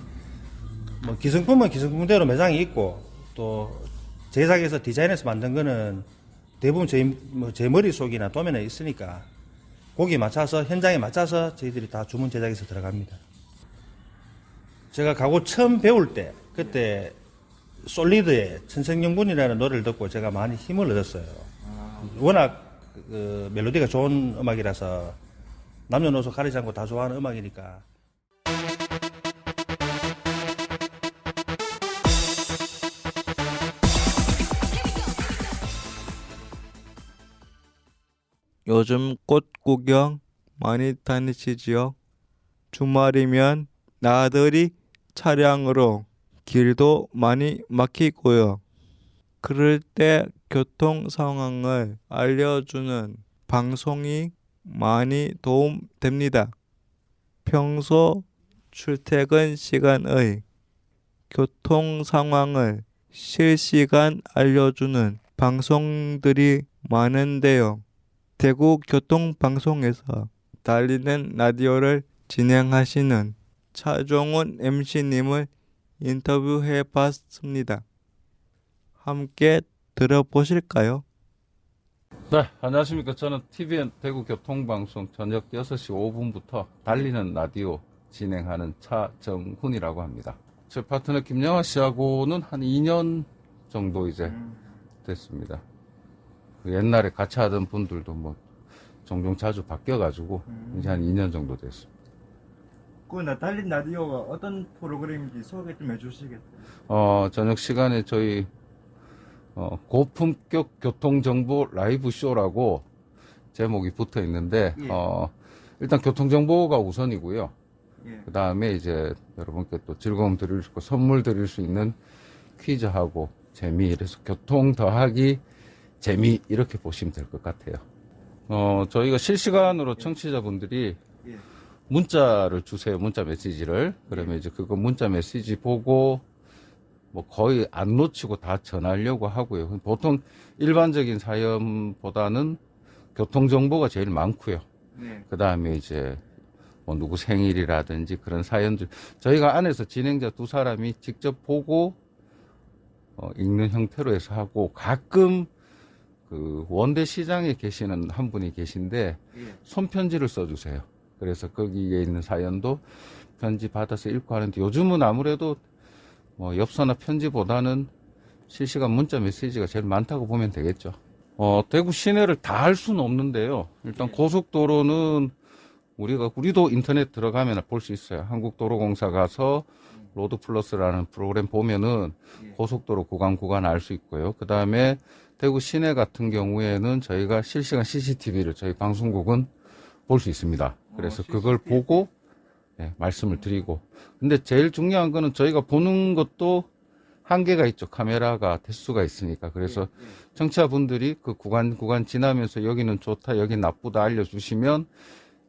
뭐 기성품은 기성품대로 매장이 있고 또 제작해서 디자인해서 만든 거는 대부분 제 머릿속이나 도면에 있으니까 거기에 맞춰서 현장에 맞춰서 저희들이 다 주문 제작해서 들어갑니다. 제가 가구 처음 배울 때 그때 솔리드의 천생연분이라는 노래를 듣고 제가 많이 힘을 얻었어요. 워낙 그 멜로디가 좋은 음악이라서 남녀노소 가리지 않고 다 좋아하는 음악이니까. 요즘 꽃 구경 많이 다니시지요? 주말이면 나들이 차량으로 길도 많이 막히고요. 그럴 때 교통 상황을 알려주는 방송이 많이 도움됩니다. 평소 출퇴근 시간의 교통 상황을 실시간 알려주는 방송들이 많은데요. 대구 교통방송에서 달리는 라디오를 진행하시는 차종훈 MC님을 인터뷰해 봤습니다. 함께 들어보실까요? 네, 안녕하십니까. 저는 TVN 대구 교통방송 저녁 6시 5분부터 달리는 라디오 진행하는 차정훈이라고 합니다. 제 파트너 김영하 씨하고는 한 2년 정도 이제 됐습니다. 옛날에 같이 하던 분들도 뭐 종종 자주 바뀌어가지고 이제 한 2년 정도 됐습니다. 그 달린 라디오가 어떤 프로그램인지 소개 좀 해주시겠어요? 저녁 시간에 저희 고품격 교통정보 라이브 쇼라고 제목이 붙어 있는데 예. 일단 교통정보가 우선이고요. 예. 그 다음에 이제 여러분께 또 즐거움 드릴 수 있고 선물 드릴 수 있는 퀴즈하고 재미, 이래서 교통 더하기 재미 이렇게 보시면 될 것 같아요. 저희가 실시간으로 청취자분들이 문자를 주세요. 문자 메시지를. 그러면 이제 그거 문자 메시지 보고 뭐 거의 안 놓치고 다 전하려고 하고요. 보통 일반적인 사연보다는 교통정보가 제일 많고요. 그 다음에 이제 뭐 누구 생일이라든지 그런 사연들 저희가 안에서 진행자 두 사람이 직접 보고 읽는 형태로 해서 하고, 가끔 그 원대 시장에 계시는 한 분이 계신데 손편지를 써주세요. 그래서 거기에 있는 사연도 편지 받아서 읽고 하는데, 요즘은 아무래도 뭐 엽서나 편지보다는 실시간 문자 메시지가 제일 많다고 보면 되겠죠. 대구 시내를 다 할 수는 없는데요. 일단 고속도로는 우리도 인터넷 들어가면 볼 수 있어요. 한국도로공사 가서 로드 플러스라는 프로그램 보면은 고속도로 구간 알 수 있고요. 그 다음에 대구 시내 같은 경우에는 저희가 실시간 CCTV를 저희 방송국은 볼 수 있습니다. 그래서 그걸 보고 말씀을 드리고. 근데 제일 중요한 거는 저희가 보는 것도 한계가 있죠. 카메라가 대수가 있으니까. 그래서 청취자분들이 그 구간 지나면서 여기는 좋다, 여기는 나쁘다 알려주시면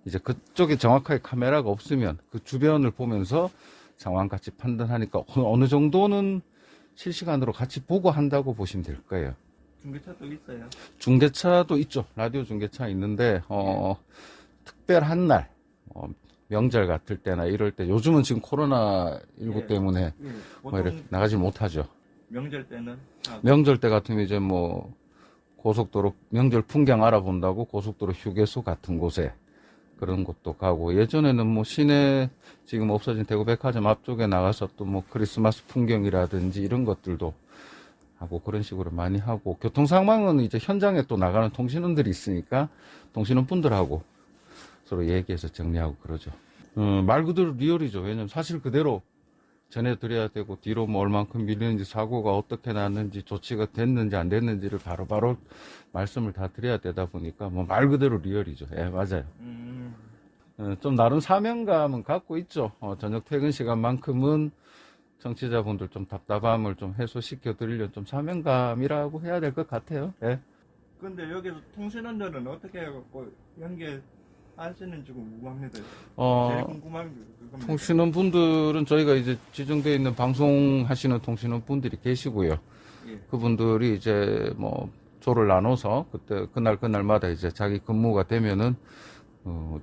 이제 그쪽에 정확하게 카메라가 없으면 그 주변을 보면서 상황 같이 판단하니까 어느 정도는 실시간으로 같이 보고 한다고 보시면 될 거예요. 중계차도 있어요? 중계차도 있죠. 라디오 중계차 있는데 특별한 날 명절 같을 때나 이럴 때, 요즘은 지금 코로나19 때문에 뭐 이렇게 나가지 못하죠. 명절 때는? 명절 때 같으면 이제 뭐 고속도로 명절 풍경 알아본다고 고속도로 휴게소 같은 곳에 그런 곳도 가고, 예전에는 뭐 시내 지금 없어진 대구백화점 앞쪽에 나가서 또 뭐 크리스마스 풍경이라든지 이런 것들도 하고 그런 식으로 많이 하고, 교통 상황은 이제 현장에 또 나가는 통신원들이 있으니까 통신원 분들하고 서로 얘기해서 정리하고 그러죠. 말 그대로 리얼이죠. 왜냐면 사실 그대로 전해드려야 되고, 뒤로 뭐 얼만큼 밀리는지, 사고가 어떻게 났는지, 조치가 됐는지 안 됐는지를 바로바로 말씀을 다 드려야 되다 보니까 뭐 말 그대로 리얼이죠. 예, 맞아요. 좀 나름 사명감은 갖고 있죠. 저녁 퇴근 시간만큼은 청취자분들 좀 답답함을 좀 해소시켜 드리려는 좀 사명감이라고 해야 될 것 같아요. 예. 근데 여기서 통신원들은 어떻게 해갖고 연결하시는지 궁금합니다. 제일 궁금한 게 그겁니다. 통신원 분들은 저희가 이제 지정되어 있는 방송하시는 통신원 분들이 계시고요. 그분들이 이제 뭐 조를 나눠서 그날마다 이제 자기 근무가 되면은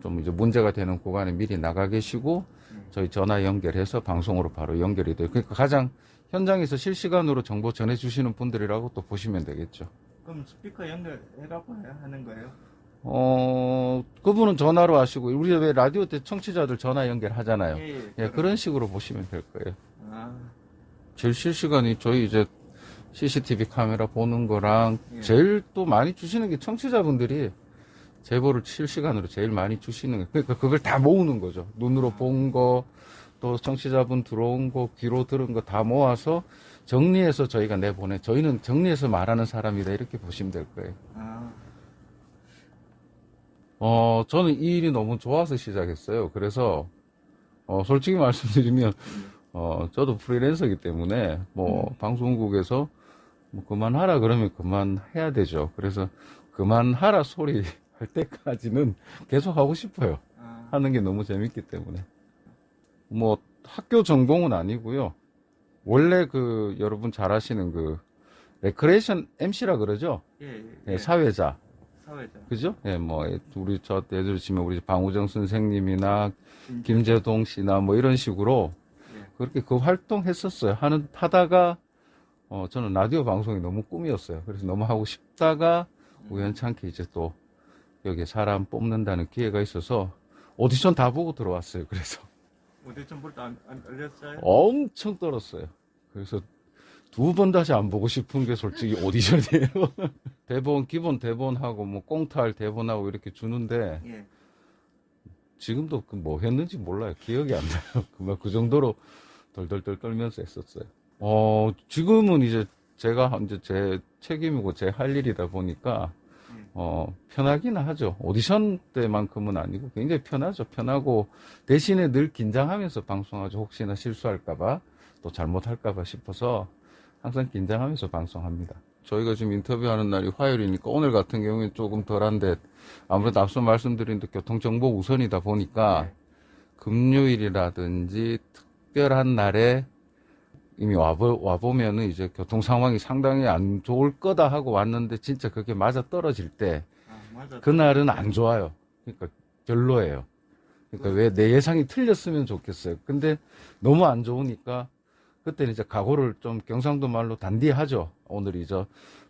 좀 이제 문제가 되는 구간에 미리 나가 계시고 저희 전화 연결해서 방송으로 바로 연결이 돼요. 그러니까 가장 현장에서 실시간으로 정보 전해주시는 분들이라고 또 보시면 되겠죠. 그럼 스피커 연결해갖고 하는 거예요? 그분은 전화로 하시고, 우리 왜 라디오 때 청취자들 전화 연결하잖아요. 그런 식으로 보시면 될 거예요. 제일 실시간이 저희 이제 CCTV 카메라 보는 거랑 제일 또 많이 주시는 게 청취자분들이 제보를 실시간으로 제일 많이 주시는 거예요. 그러니까 그걸 다 모으는 거죠. 눈으로 본 거, 또 청취자분 들어온 거, 귀로 들은 거 다 모아서 정리해서 저희가 내보내. 저희는 정리해서 말하는 사람이다, 이렇게 보시면 될 거예요. 저는 이 일이 너무 좋아서 시작했어요. 그래서 솔직히 말씀드리면 저도 프리랜서이기 때문에 뭐 방송국에서 뭐 그만하라 그러면 그만해야 되죠. 그래서 그만하라 소리 할 때까지는 계속 하고 싶어요. 하는 게 너무 재밌기 때문에. 뭐 학교 전공은 아니고요. 원래 그 여러분 잘 아시는 그 레크레이션 MC라 그러죠. 사회자. 그죠? 예, 뭐 우리 저 예를 들면 우리 방우정 선생님이나 김재동 씨나 뭐 이런 식으로 그렇게 그 활동했었어요. 하다가 저는 라디오 방송이 너무 꿈이었어요. 그래서 너무 하고 싶다가 우연찮게 이제 또 여기 사람 뽑는다는 기회가 있어서 오디션 다 보고 들어왔어요. 그래서 오디션 볼 때 안 떨렸어요? 엄청 떨었어요. 그래서 2번 다시 안 보고 싶은 게 솔직히 오디션이에요. 기본 대본하고 뭐 꽁트할 대본하고 이렇게 주는데 지금도 뭐 했는지 몰라요. 기억이 안 나요. 그 정도로 덜덜덜 떨면서 했었어요. 지금은 이제 제가 이제 제 책임이고 제 할 일이다 보니까 편하긴 하죠. 오디션 때만큼은 아니고 굉장히 편하죠. 편하고 대신에 늘 긴장하면서 방송하죠. 혹시나 실수할까봐 또 잘못할까봐 싶어서 항상 긴장하면서 방송합니다. 저희가 지금 인터뷰하는 날이 화요일이니까 오늘 같은 경우에는 조금 덜한데 아무래도 앞서 말씀드린 대로 교통정보 우선이다 보니까 금요일이라든지 특별한 날에 이미 와보면은 이제 교통 상황이 상당히 안 좋을 거다 하고 왔는데 진짜 그게 맞아 떨어질 때 그날은 안 좋아요. 그러니까 별로예요. 그러니까 왜 내 예상이 틀렸으면 좋겠어요. 근데 너무 안 좋으니까 그때는 이제 각오를 좀 경상도 말로 단디하죠. 오늘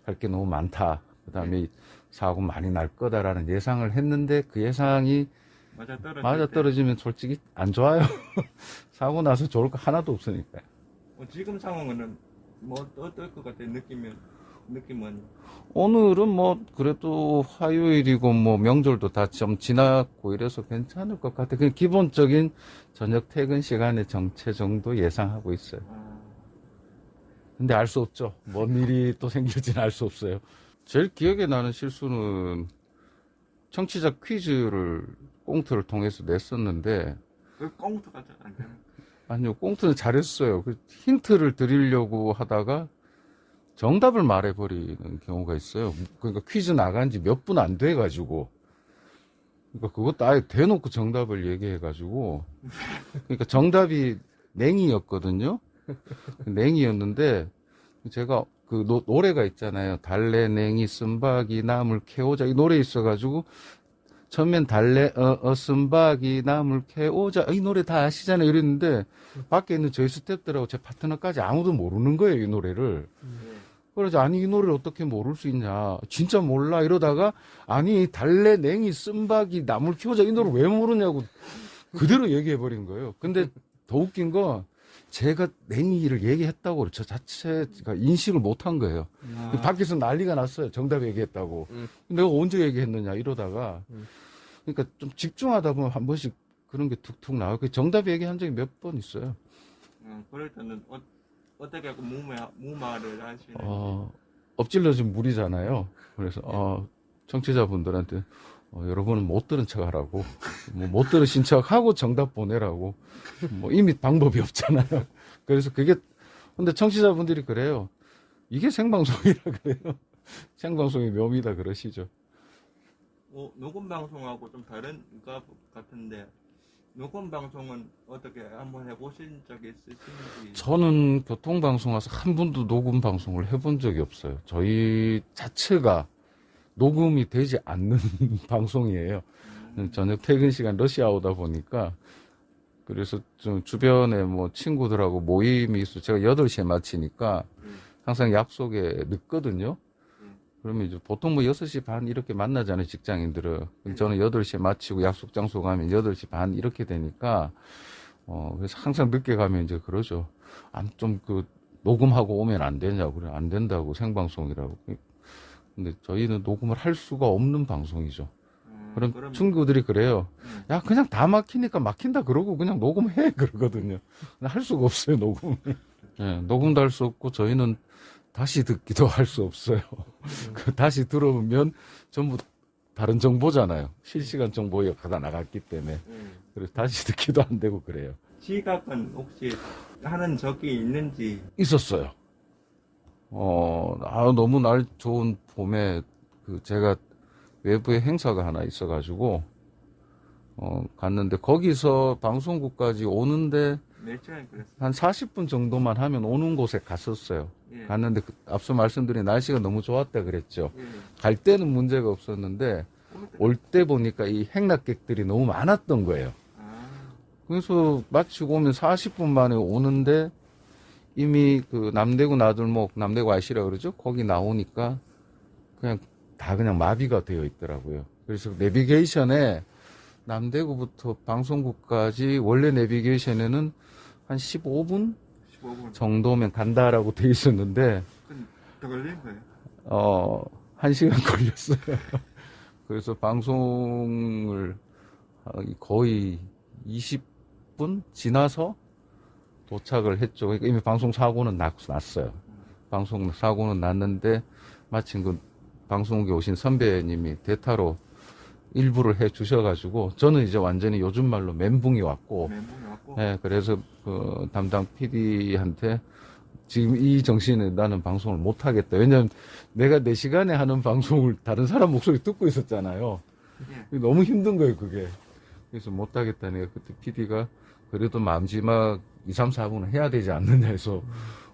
할 게 너무 많다. 그 다음에 사고 많이 날 거다라는 예상을 했는데 그 예상이 맞아 떨어지면 솔직히 안 좋아요. 사고 나서 좋을 거 하나도 없으니까요. 지금 상황은 뭐 어떨 것 같아요? 느낌은? 오늘은 뭐 그래도 화요일이고 뭐 명절도 다 좀 지났고 이래서 괜찮을 것 같아요. 그냥 기본적인 저녁 퇴근 시간의 정체 정도 예상하고 있어요. 근데 알 수 없죠. 뭔 일이 또 생길지는 알 수 없어요. 제일 기억에 나는 실수는 청취자 퀴즈를 꽁트를 통해서 냈었는데 그 꽁트가 잘 안 되는. 아니요, 꽁트는 잘했어요. 그 힌트를 드리려고 하다가 정답을 말해버리는 경우가 있어요. 그러니까 퀴즈 나간 지 몇 분 안 돼가지고. 그러니까 그것도 아예 대놓고 정답을 얘기해가지고. 그러니까 정답이 냉이였거든요. 냉이였는데, 제가 그 노래가 있잖아요. 달래, 냉이, 쓴바기, 나물, 캐오자. 이 노래 있어가지고, 처음엔 달래, 쓴바기, 나물, 캐오자. 이 노래 다 아시잖아요. 이랬는데, 밖에 있는 저희 스태프들하고 제 파트너까지 아무도 모르는 거예요. 이 노래를. 그래서 아니 이 노래를 어떻게 모를 수 있냐 진짜 몰라 이러다가 아니 달래 냉이 쓴바기 나물 키우자 이 노래 왜 모르냐고 그대로 얘기해버린 거예요. 근데 더 웃긴 건 제가 냉이를 얘기했다고 저 자체가 인식을 못한 거예요. 밖에서 난리가 났어요. 정답 얘기했다고. 내가 언제 얘기했느냐 이러다가 그러니까 좀 집중하다 보면 한 번씩 그런 게 툭툭 나와요. 정답 얘기한 적이 몇 번 있어요. 그럴 때는 어떻게 하고 무마를 하시는? 엎질러진 물이잖아요. 그래서 청취자분들한테 여러분은 못 들은 척하라고, 뭐 못 들으신 척하고 정답 보내라고. 뭐 이미 방법이 없잖아요. 그래서 그게 근데 청취자분들이 그래요. 이게 생방송이라 그래요. 생방송의 묘미다 그러시죠. 녹음 방송하고 좀 다른 것 같은데. 녹음 방송은 어떻게 한번 해보신 적이 있으신지? 저는 교통방송 와서 한 번도 녹음 방송을 해본 적이 없어요. 저희 자체가 녹음이 되지 않는 방송이에요. 저녁 퇴근 시간 러시아오다 보니까 그래서 좀 주변에 뭐 친구들하고 모임이 있어. 제가 8시에 마치니까 항상 약속에 늦거든요. 그러면 이제 보통 뭐 6시 반 이렇게 만나잖아요, 직장인들은. 저는 8시에 마치고 약속 장소 가면 8시 반 이렇게 되니까, 그래서 항상 늦게 가면 이제 그러죠. 좀 녹음하고 오면 안 되냐고. 그래, 안 된다고, 생방송이라고. 근데 저희는 녹음을 할 수가 없는 방송이죠. 그럼 친구들이 그래요. 야, 그냥 다 막히니까 막힌다 그러고 그냥 녹음해. 그러거든요. 할 수가 없어요, 녹음을. 네, 녹음도 할 수 없고 저희는 다시 듣기도 할 수 없어요. 다시 들어보면 전부 다른 정보잖아요. 실시간 정보가 다 나갔기 때문에. 그래서 다시 듣기도 안 되고 그래요. 지각은 혹시 하는 적이 있는지? 있었어요. 너무 날 좋은 봄에 제가 외부에 행사가 하나 있어가지고 갔는데 거기서 방송국까지 오는데 몇 시간 그랬어요? 한 40분 정도만 하면 오는 곳에 갔었어요. 갔는데 앞서 말씀드린 날씨가 너무 좋았다 그랬죠. 갈 때는 문제가 없었는데 올 때 보니까 이 행락객들이 너무 많았던 거예요. 그래서 마치고 오면 40분 만에 오는데 이미 남대구 나들목, 남대구 아시라 그러죠? 거기 나오니까 그냥 마비가 되어 있더라고요. 그래서 내비게이션에 남대구부터 방송국까지 원래 내비게이션에는 한 15분 정도면 간다라고 돼 있었는데 더 걸린 거예요? 1시간 걸렸어요. 그래서 방송을 거의 20분 지나서 도착을 했죠. 그러니까 이미 방송 사고는 났어요. 방송 사고는 났는데 마침 방송국에 오신 선배님이 대타로 일부를 해 주셔가지고 저는 이제 완전히 요즘 말로 멘붕이 왔고, 네, 그래서 담당 PD한테 지금 이 정신에 나는 방송을 못 하겠다. 왜냐면 내가 4시간에 하는 방송을 다른 사람 목소리 듣고 있었잖아요. 너무 힘든 거예요, 그게. 그래서 못 하겠다니까 그때 PD가 그래도 마지막 2, 3, 4분은 해야 되지 않느냐 해서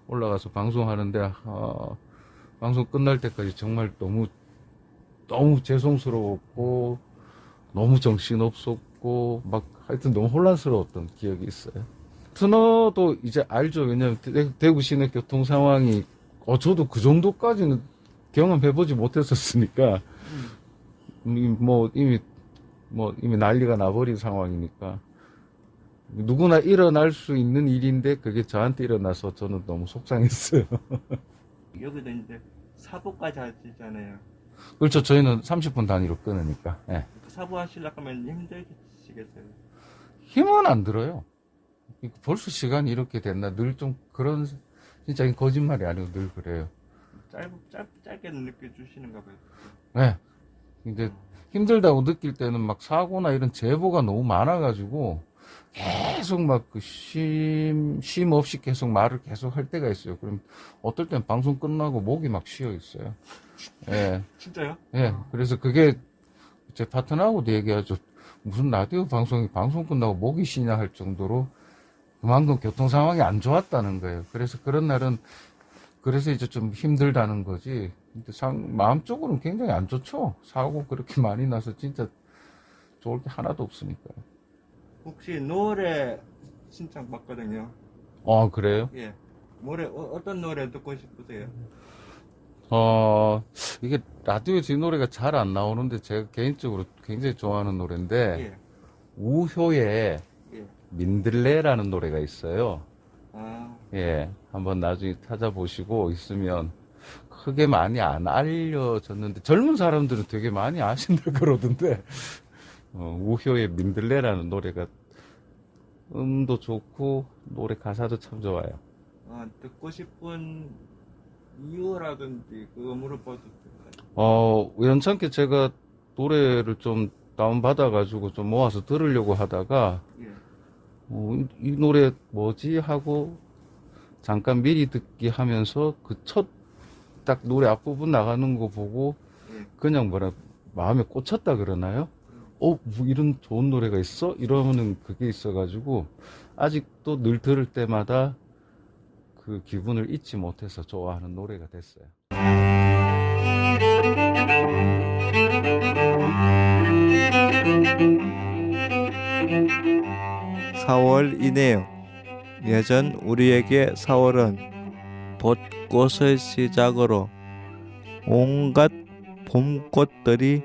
올라가서 방송하는데 방송 끝날 때까지 정말 너무 죄송스러웠고 너무 정신없었고 막 하여튼 너무 혼란스러웠던 기억이 있어요. 트너도 이제 알죠. 왜냐면 대구 시내 교통 상황이 저도 그 정도까지는 경험해보지 못했었으니까 이미 난리가 나버린 상황이니까 누구나 일어날 수 있는 일인데 그게 저한테 일어나서 저는 너무 속상했어요. 여기도 이제 사부까지 하시잖아요. 그렇죠. 저희는 30분 단위로 끊으니까. 예. 사부 하시려고 하면 힘들시겠어요. 힘은 안 들어요. 벌써 시간이 이렇게 됐나 늘 좀 그런 진짜 거짓말이 아니고 늘 그래요. 짧게 느껴주시는가 봐요. 네. 이제 힘들다고 느낄 때는 막 사고나 이런 제보가 너무 많아가지고 계속 막 쉼 없이 계속 말을 계속 할 때가 있어요. 그럼 어떨 땐 방송 끝나고 목이 막 쉬어 있어요. 예. 진짜요? 예. 그래서 그게 제 파트너하고도 얘기하죠. 무슨 라디오 방송 끝나고 목이 쉬냐 할 정도로 그만큼 교통 상황이 안 좋았다는 거예요. 그래서 그런 날은 그래서 이제 좀 힘들다는 거지. 근데 마음적으로는 굉장히 안 좋죠. 사고 그렇게 많이 나서 진짜 좋을 게 하나도 없으니까요. 혹시 노래 신청 받거든요. 그래요? 예. 노래 어떤 노래 듣고 싶으세요? 이게 라디오에서 이 노래가 잘 안 나오는데 제가 개인적으로 굉장히 좋아하는 노래인데 예. 우효의 예. 민들레라는 노래가 있어요. 아, 예, 한번 나중에 찾아보시고 있으면 크게 많이 안 알려졌는데 젊은 사람들은 되게 많이 아신다 그러던데 우효의 민들레라는 노래가 음도 좋고 노래 가사도 참 좋아요. 듣고 싶은 이유라든지 그거 물어봐도 될까요? 우연찮게 제가 노래를 좀 다운받아가지고 좀 모아서 들으려고 하다가 예. 이 노래 뭐지 하고 잠깐 미리 듣기 하면서 그 첫 딱 노래 앞부분 나가는 거 보고 예. 그냥 마음에 꽂혔다 그러나요? 뭐 이런 좋은 노래가 있어? 이러면은 그게 있어가지고 아직도 늘 들을 때마다 그 기분을 잊지 못해서 좋아하는 노래가 됐어요. 4월이네요. 예전 우리에게 4월은 벚꽃을 시작으로 온갖 봄꽃들이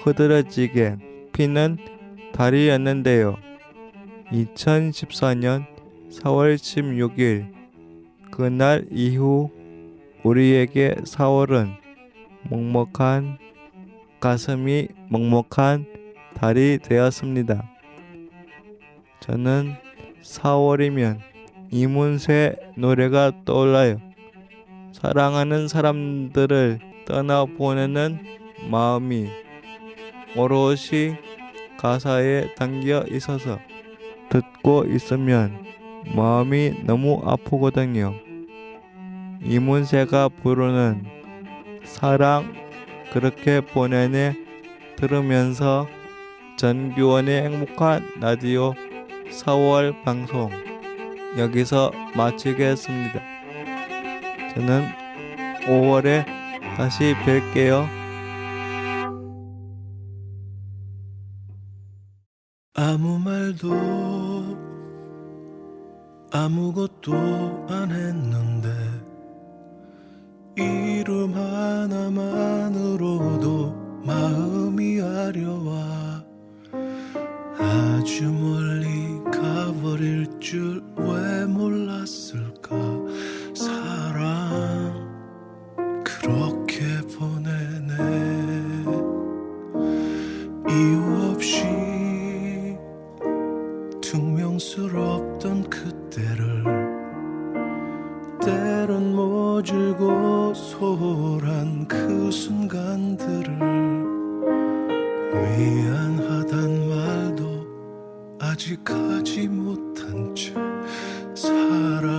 흐드러지게 피는 달이었는데요. 2014년 4월 16일 그날 이후 우리에게 4월은 먹먹한 가슴이 먹먹한 달이 되었습니다. 저는 4월이면 이문세 노래가 떠올라요. 사랑하는 사람들을 떠나보내는 마음이 오롯이 가사에 담겨 있어서 듣고 있으면 마음이 너무 아프거든요. 이문세가 부르는 사랑 그렇게 보내네 들으면서 전규원의 행복한 라디오 4월 방송 여기서 마치겠습니다. 저는 5월에 다시 뵐게요. 아무 말도 아무것도 안 했는데 이름 하나만으로도 마음이 아려와 아주 멀리 가버릴 줄 왜 몰랐을까. 사랑 그렇게 보내네. 이유 없이 퉁명스럽던 그때를 때론 모질고 소홀한 그 순간들을 미안하단 말도 아직 하지 못한 채 사랑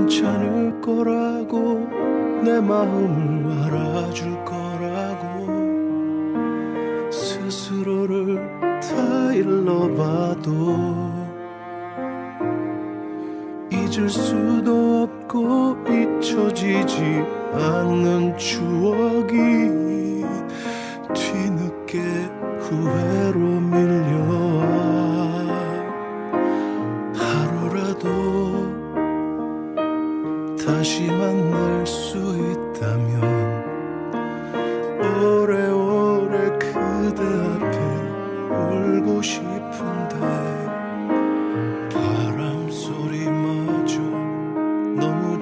괜찮을 거라고 내 마음을 알아줄 거라고 스스로를 다 일러봐도 잊을 수도 없고 잊혀지지 않는 추억이 뒤늦게 후회로 밀려와 하루라도 다시 만날 수 있다면 오래오래 그대 앞에 울고 싶은데 바람 소리마저 너무